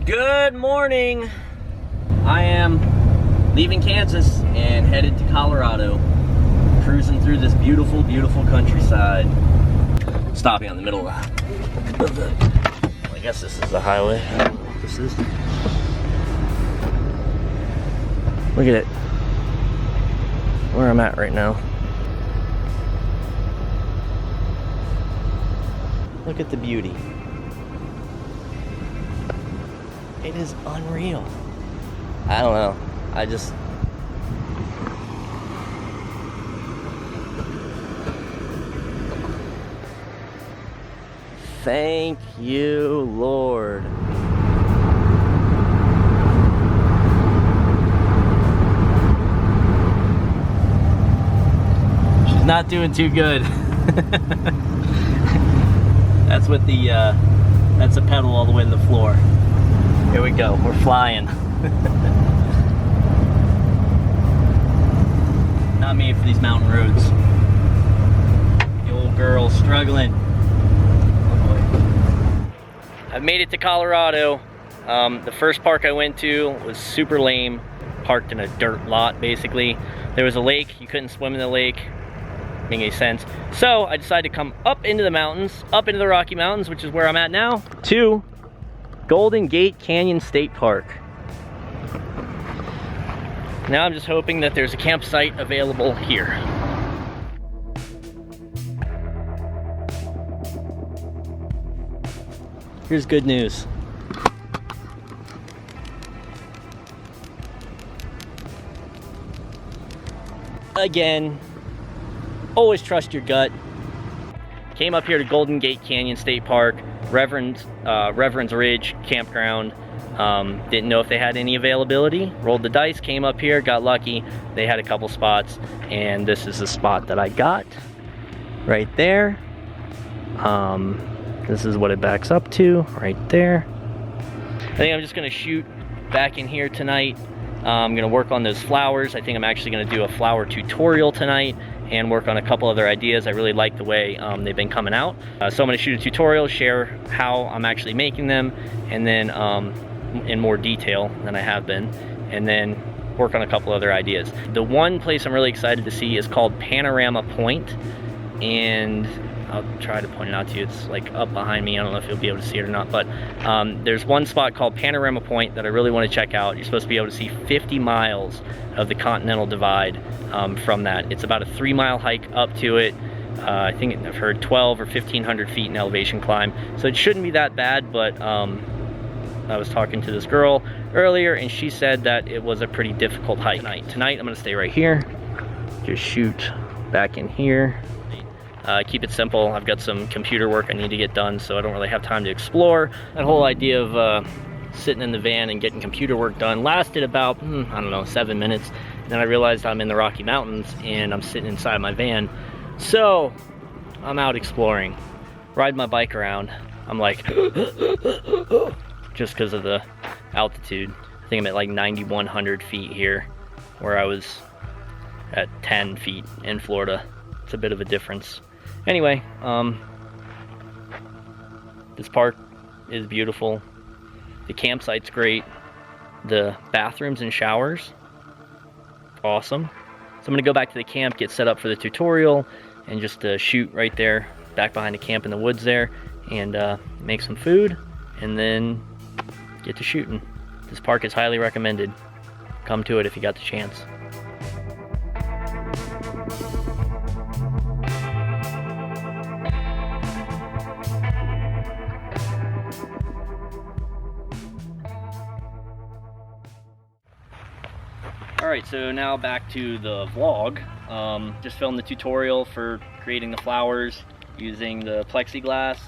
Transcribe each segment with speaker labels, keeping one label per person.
Speaker 1: Good morning. I am leaving Kansas and headed to Colorado, cruising through this beautiful, beautiful countryside. Stopping on the middle of the I guess this is the highway. This is. Look at it. Where I'm at right now. Look at the beauty. It is unreal. I don't know. I just... Thank you, Lord. She's not doing too good. That's what the, that's a pedal all the way to the floor. Here we go, we're flying. Not made for these mountain roads. The old girl struggling. Oh boy. I've made it to Colorado. The first park I went to was super lame. Parked in a dirt lot, basically. There was a lake, you couldn't swim in the lake. Didn't make any sense. So I decided to come up into the mountains, up into the Rocky Mountains, which is where I'm at now, to Golden Gate Canyon State Park. Now I'm just hoping that there's a campsite available here. Here's good news. Again, always trust your gut. Came up here to Golden Gate Canyon State Park, Reverend's Ridge Campground. Didn't know if they had any availability. Rolled the dice, came up here, got lucky. They had a couple spots, and this is the spot that I got right there. This is what it backs up to right there. I think I'm just gonna shoot back in here tonight. I'm gonna work on those flowers. I think I'm actually gonna do a flower tutorial tonight and work on a couple other ideas. I really like the way they've been coming out. So I'm gonna shoot a tutorial, share how I'm actually making them, and then in more detail than I have been, and then work on a couple other ideas. The one place I'm really excited to see is called Panorama Point, and I'll try to point it out to you. It's like up behind me. I don't know if you'll be able to see it or not, but there's one spot called Panorama Point that I really want to check out. You're supposed to be able to see 50 miles of the Continental Divide from that. It's about a 3-mile hike up to it. I think I've heard 12 or 1,500 feet in elevation climb, so it shouldn't be that bad, but I was talking to this girl earlier and she said that it was a pretty difficult hike. Tonight I'm gonna stay right here, just shoot back in here. Keep it simple. I've got some computer work I need to get done, so I don't really have time to explore. That whole idea of sitting in the van and getting computer work done lasted about, I don't know, 7 minutes. Then I realized I'm in the Rocky Mountains and I'm sitting inside my van. So I'm out exploring, riding my bike around. I'm like, just because of the altitude. I think I'm at like 9,100 feet here, where I was at 10 feet in Florida. It's a bit of a difference. Anyway, this park is beautiful. The campsite's great. The bathrooms and showers, awesome. So I'm gonna go back to the camp, get set up for the tutorial, and just shoot right there, back behind the camp in the woods there, and make some food, and then get to shooting. This park is highly recommended. Come to it if you got the chance. Alright, so now back to the vlog. Just filmed the tutorial for creating the flowers using the plexiglass.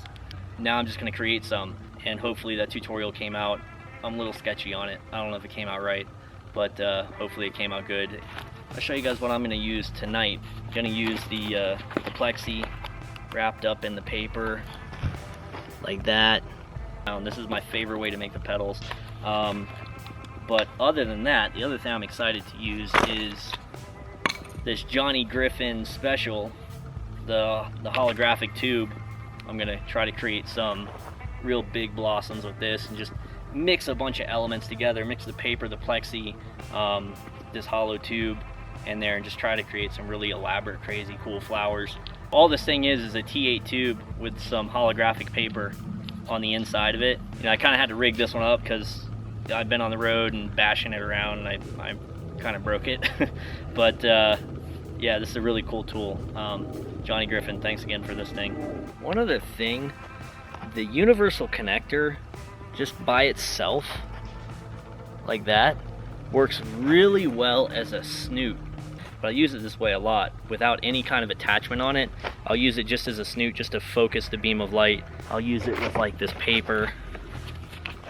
Speaker 1: Now I'm just going to create some, and hopefully that tutorial came out. I'm a little sketchy on it. I don't know if it came out right, but hopefully it came out good. I'll show you guys what I'm going to use tonight. I'm going to use the plexi wrapped up in the paper like that. This is my favorite way to make the pedals. But other than that, the other thing I'm excited to use is this Johnny Griffin Special, the holographic tube. I'm gonna try to create some real big blossoms with this and just mix a bunch of elements together, mix the paper, the plexi, this hollow tube in there, and just try to create some really elaborate, crazy, cool flowers. All this thing is a T8 tube with some holographic paper on the inside of it. You know, I kind of had to rig this one up because I've been on the road and bashing it around, and I kind of broke it. But yeah, this is a really cool tool. Johnny Griffin, thanks again for this thing. One other thing, the universal connector, just by itself, like that, works really well as a snoot. But I use it this way a lot, without any kind of attachment on it. I'll use it just as a snoot, just to focus the beam of light. I'll use it with like this paper.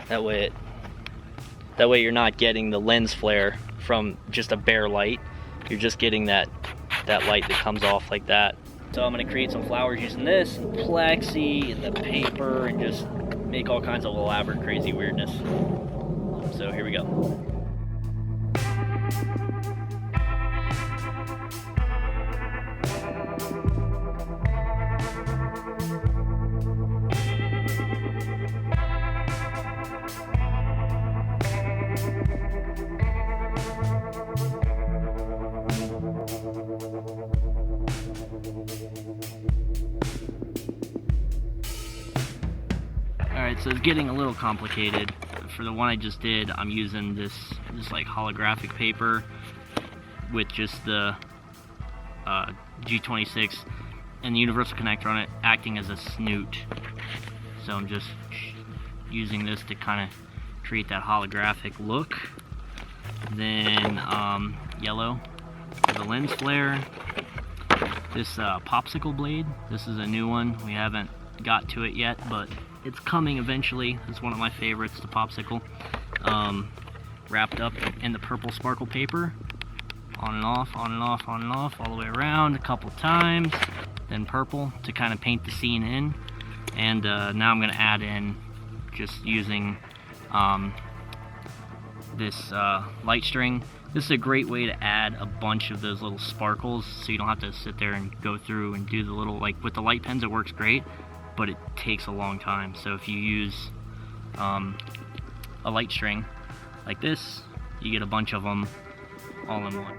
Speaker 1: That way you're not getting the lens flare from just a bare light. You're just getting that light that comes off like that. So I'm gonna create some flowers using this, and plexi, and the paper, and just make all kinds of elaborate, crazy weirdness. So here we go. Alright, so it's getting a little complicated. For the one I just did, I'm using this like holographic paper with just the G26 and the universal connector on it acting as a snoot. So I'm just using this to kind of create that holographic look. Then yellow for the lens flare. This popsicle blade, this is a new one. We haven't got to it yet, but it's coming eventually. It's one of my favorites, the popsicle. Wrapped up in the purple sparkle paper. On and off, on and off, on and off, all the way around a couple times. Then purple to kind of paint the scene in. And now I'm going to add in, just using this light string. This is a great way to add a bunch of those little sparkles, so you don't have to sit there and go through and do the little, like with the light pens it works great, but it takes a long time. So if you use a light string like this, you get a bunch of them all in one.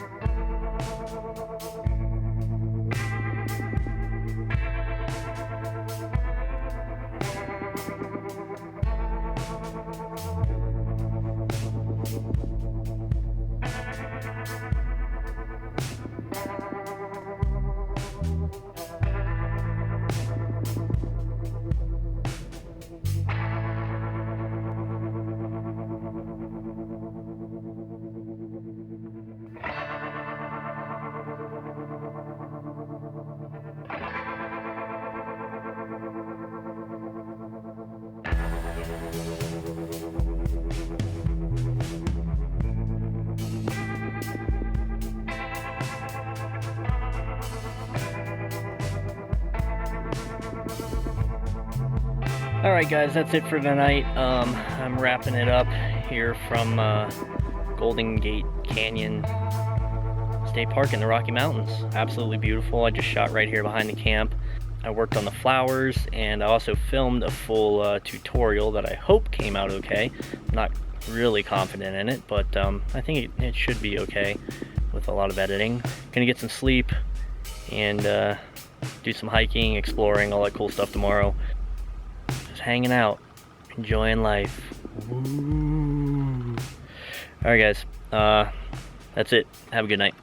Speaker 1: Alright guys, that's it for tonight. I'm wrapping it up here from Golden Gate Canyon State Park in the Rocky Mountains. Absolutely beautiful. I just shot right here behind the camp. I worked on the flowers, and I also filmed a full tutorial that I hope came out okay. I'm not really confident in it, but I think it should be okay with a lot of editing. Gonna get some sleep and do some hiking, exploring, all that cool stuff tomorrow. Just hanging out, enjoying life. Alright guys, that's it. Have a good night.